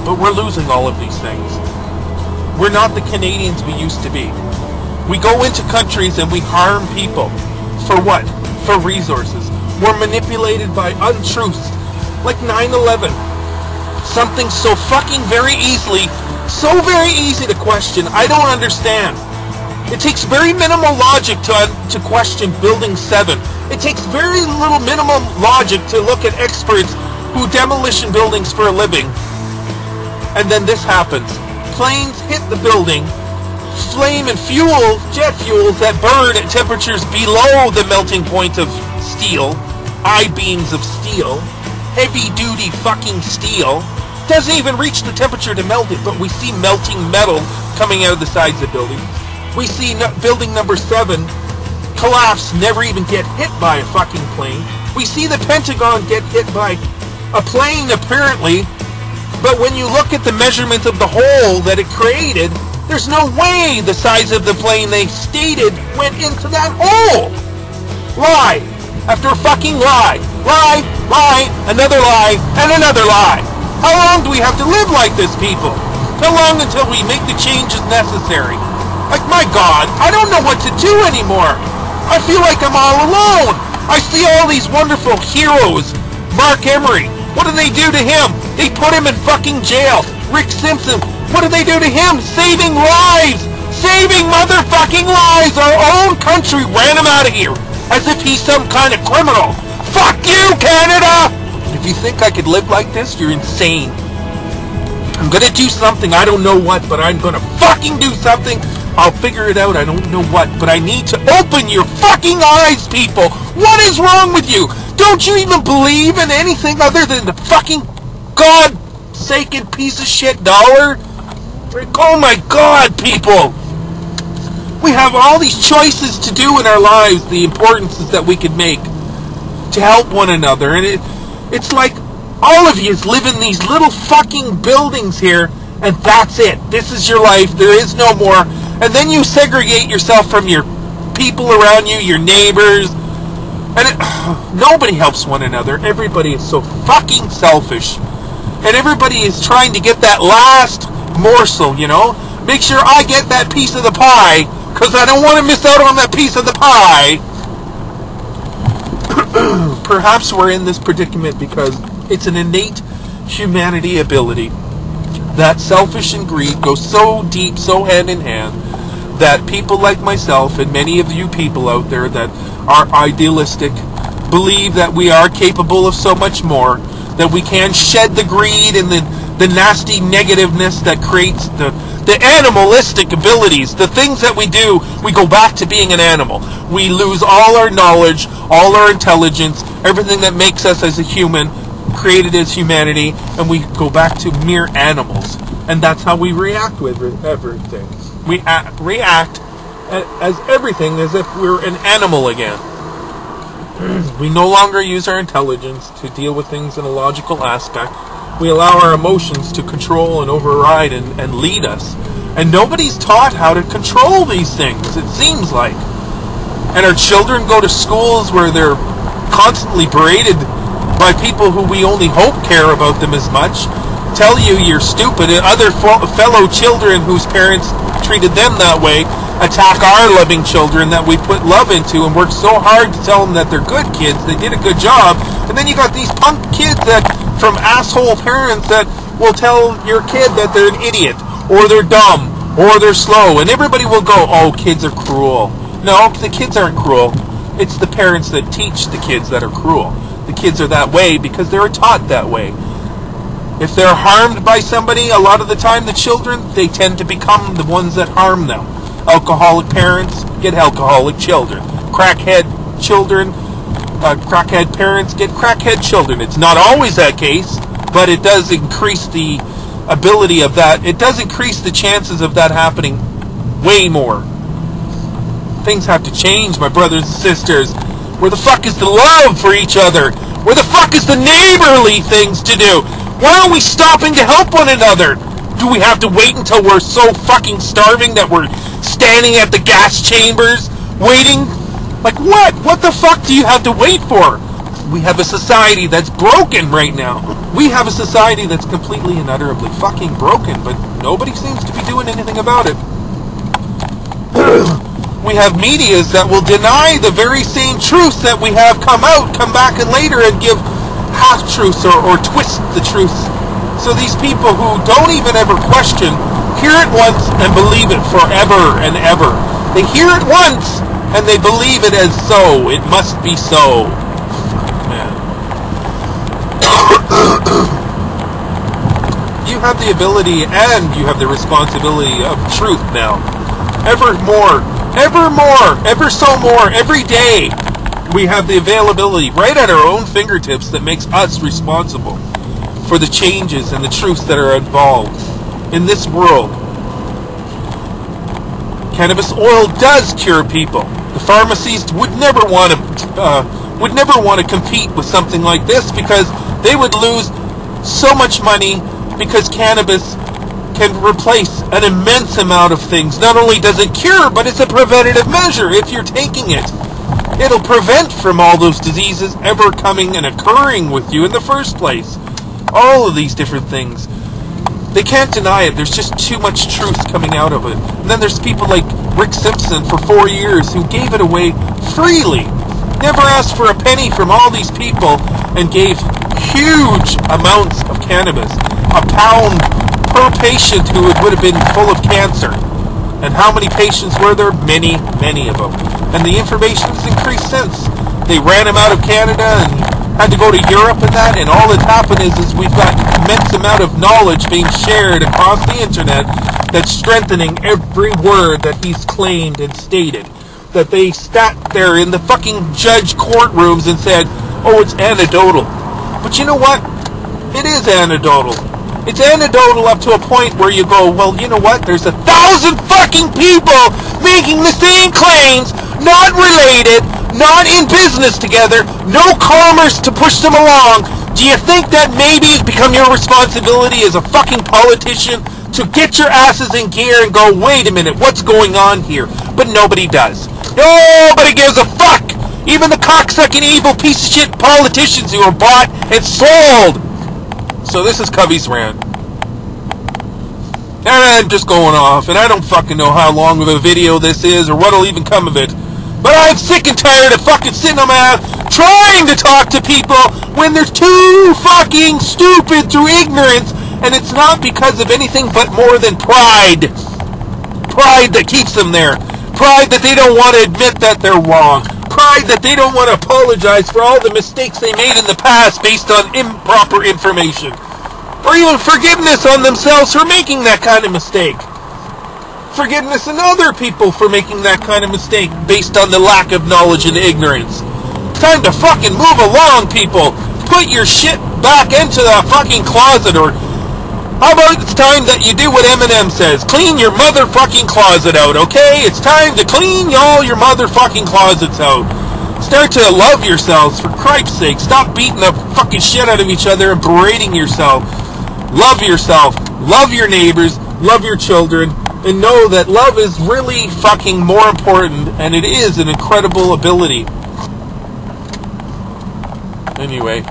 but we're losing all of these things. We're not the Canadians we used to be. We go into countries and we harm people. For what? For resources. We're manipulated by untruths, like 9/11. Something so fucking very easy to question. I don't understand. It takes very minimal logic to question Building 7. It takes very little minimum logic to look at experts who demolition buildings for a living. And then this happens. Planes hit the building, flame and fuel, jet fuels that burn at temperatures below the melting point of steel, I-beams of steel, heavy-duty fucking steel. Doesn't even reach the temperature to melt it, but we see melting metal coming out of the sides of the building. We see building number 7 collapse, never even get hit by a fucking plane. We see the Pentagon get hit by a plane, apparently, but when you look at the measurement of the hole that it created, there's no way the size of the plane they stated went into that hole. Lie after fucking lie. Lie, lie, another lie, and another lie. How long do we have to live like this, people? How long until we make the changes necessary? Like, my God, I don't know what to do anymore. I feel like I'm all alone. I see all these wonderful heroes. Mark Emery, what do they do to him? They put him in fucking jail. Rick Simpson, what do they do to him? Saving lives. Saving motherfucking lives. Our own country ran him out of here as if he's some kind of criminal. Fuck you, Canada! If you think I could live like this, you're insane. I'm gonna do something, I don't know what, but I'm gonna fucking do something. I'll figure it out, I don't know what, but I need to open your fucking eyes, people! What is wrong with you? Don't you even believe in anything other than the fucking God-saken piece of shit dollar? Oh my God, people! We have all these choices to do in our lives, the importances that we can make to help one another, and it's like all of you live in these little fucking buildings here, and that's it. This is your life. There is no more. And then you segregate yourself from your people around you, your neighbors, and nobody helps one another. Everybody is so fucking selfish, and everybody is trying to get that last morsel, you know? Make sure I get that piece of the pie, because I don't want to miss out on that piece of the pie. Perhaps we're in this predicament because it's an innate humanity ability. That selfish and greed go so deep, so hand in hand, that people like myself and many of you people out there that are idealistic believe that we are capable of so much more, that we can shed the greed and the nasty negativeness that creates the animalistic abilities, the things that we do. We go back to being an animal. We lose all our knowledge, all our intelligence, everything that makes us as a human, created as humanity, and we go back to mere animals. And that's how we react with everything. We react as everything as if we're an animal again. We no longer use our intelligence to deal with things in a logical aspect. We allow our emotions to control and override and lead us. And nobody's taught how to control these things, it seems like. And our children go to schools where they're constantly berated by people who we only hope care about them as much, tell you you're stupid, and other fellow children whose parents treated them that way attack our loving children that we put love into and work so hard to tell them that they're good kids, they did a good job, and then you got these punk kids that from asshole parents that will tell your kid that they're an idiot, or they're dumb, or they're slow, and everybody will go, oh, kids are cruel. No, the kids aren't cruel. It's the parents that teach the kids that are cruel. The kids are that way because they're taught that way. If they're harmed by somebody, a lot of the time the children, they tend to become the ones that harm them. Alcoholic parents get alcoholic children. Crackhead children, crackhead parents get crackhead children. It's not always that case, but it does increase the ability of that. It does increase the chances of that happening way more. Things have to change, my brothers and sisters. Where the fuck is the love for each other? Where the fuck is the neighborly things to do? Why aren't we stopping to help one another? Do we have to wait until we're so fucking starving that we're standing at the gas chambers waiting? Like what? What the fuck do you have to wait for? We have a society that's broken right now. We have a society that's completely and utterly fucking broken, but nobody seems to be doing anything about it. We have medias that will deny the very same truths that we have come back and later and give half-truths or twist the truth. So these people who don't even ever question, hear it once and believe it forever and ever. They hear it once and they believe it as so. It must be so. Man. You have the ability and you have the responsibility of truth now. Ever so more, every day, we have the availability right at our own fingertips that makes us responsible for the changes and the truths that are involved in this world. Cannabis oil does cure people. The pharmacies would never want to compete with something like this because they would lose so much money because cannabis can replace an immense amount of things. Not only does it cure, but it's a preventative measure. If you're taking it, it'll prevent from all those diseases ever coming and occurring with you in the first place. All of these different things. They can't deny it. There's just too much truth coming out of it. And then there's people like Rick Simpson for 4 years who gave it away freely. Never asked for a penny from all these people and gave huge amounts of cannabis. A pound per patient who would have been full of cancer. And how many patients were there? Many, many of them. And the information has increased since. They ran him out of Canada and had to go to Europe and that, and all that's happened is we've got an immense amount of knowledge being shared across the internet that's strengthening every word that he's claimed and stated. That they sat there in the fucking judge courtrooms and said, oh, it's anecdotal. But you know what? It is anecdotal. It's anecdotal up to a point where you go, well, you know what? There's 1,000 fucking people making the same claims, not related, not in business together, no commerce to push them along. Do you think that maybe it's become your responsibility as a fucking politician to get your asses in gear and go, wait a minute, what's going on here? But nobody does. Nobody gives a fuck. Even the cocksucking evil piece of shit politicians who are bought and sold. So this is Covey's rant. And I'm just going off, and I don't fucking know how long of a video this is or what'll even come of it. But I'm sick and tired of fucking sitting on my ass trying to talk to people when they're too fucking stupid through ignorance, and it's not because of anything but more than pride. Pride that keeps them there. Pride that they don't want to admit that they're wrong. Pride that they don't want to apologize for all the mistakes they made in the past based on improper information. Or even forgiveness on themselves for making that kind of mistake. Forgiveness in other people for making that kind of mistake based on the lack of knowledge and ignorance. Time to fucking move along, people. Put your shit back into the fucking closet, or how about it's time that you do what Eminem says? Clean your motherfucking closet out, okay? It's time to clean all your motherfucking closets out. Start to love yourselves, for Christ's sake. Stop beating the fucking shit out of each other and berating yourself. Love yourself. Love your neighbors. Love your children. And know that love is really fucking more important, and it is an incredible ability. Anyway.